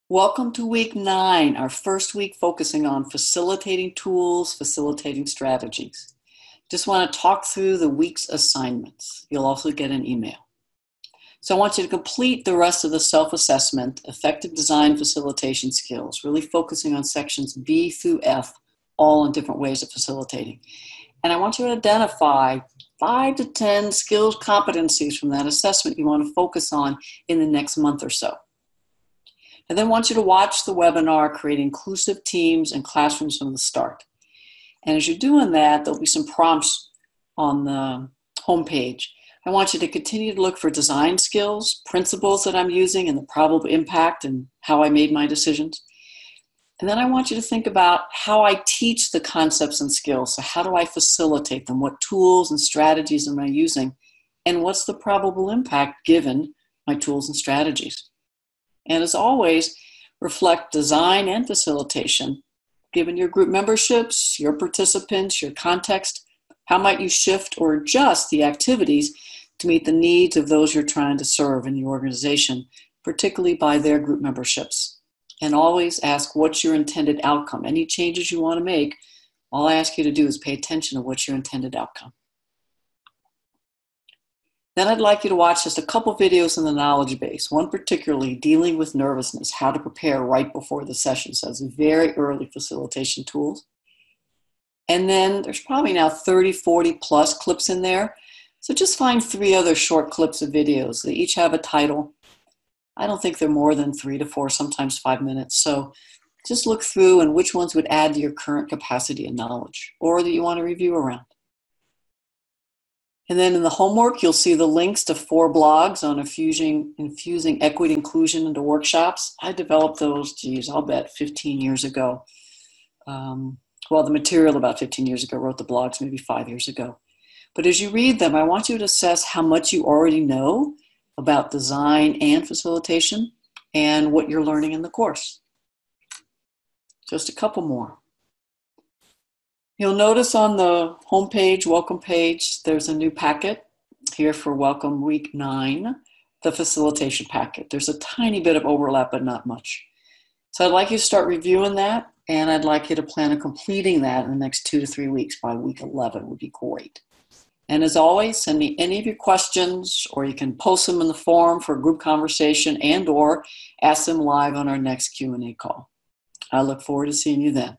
Welcome to week 9, our first week focusing on facilitating tools, facilitating strategies. Just want to talk through the week's assignments. You'll also get an email. So I want you to complete the rest of the self-assessment, effective design facilitation skills, really focusing on sections B through F, all in different ways of facilitating. And I want you to identify 5 to 10 skills competencies from that assessment you want to focus on in the next month or so. And then I want you to watch the webinar, Create Inclusive Teams and Classrooms from the Start. And as you're doing that, there'll be some prompts on the homepage. I want you to continue to look for design skills, principles that I'm using, and the probable impact and how I made my decisions. And then I want you to think about how I teach the concepts and skills. So how do I facilitate them? What tools and strategies am I using? And what's the probable impact given my tools and strategies? And as always, reflect design and facilitation. Given your group memberships, your participants, your context, how might you shift or adjust the activities to meet the needs of those you're trying to serve in the organization, particularly by their group memberships? And always ask, what's your intended outcome? Any changes you want to make, all I ask you to do is pay attention to what's your intended outcome. Then I'd like you to watch just a couple videos in the knowledge base, one particularly dealing with nervousness, how to prepare right before the session. So it's very early facilitation tools. And then there's probably now 30, 40 plus clips in there. So just find 3 other short clips of videos. They each have a title. I don't think they're more than 3 to 4, sometimes 5 minutes. So just look through and which ones would add to your current capacity and knowledge or that you want to review around. And then in the homework, you'll see the links to 4 blogs on infusing equity inclusion into workshops. I developed those, I'll bet 15 years ago. The material about 15 years ago, wrote the blogs maybe 5 years ago. But as you read them, I want you to assess how much you already know about design and facilitation and what you're learning in the course. Just a couple more. You'll notice on the homepage, welcome page, there's a new packet here for welcome week 9, the facilitation packet. There's a tiny bit of overlap, but not much. So I'd like you to start reviewing that, and I'd like you to plan on completing that in the next 2 to 3 weeks. By week 11 would be great. And as always, send me any of your questions, or you can post them in the forum for a group conversation and or ask them live on our next Q&A call. I look forward to seeing you then.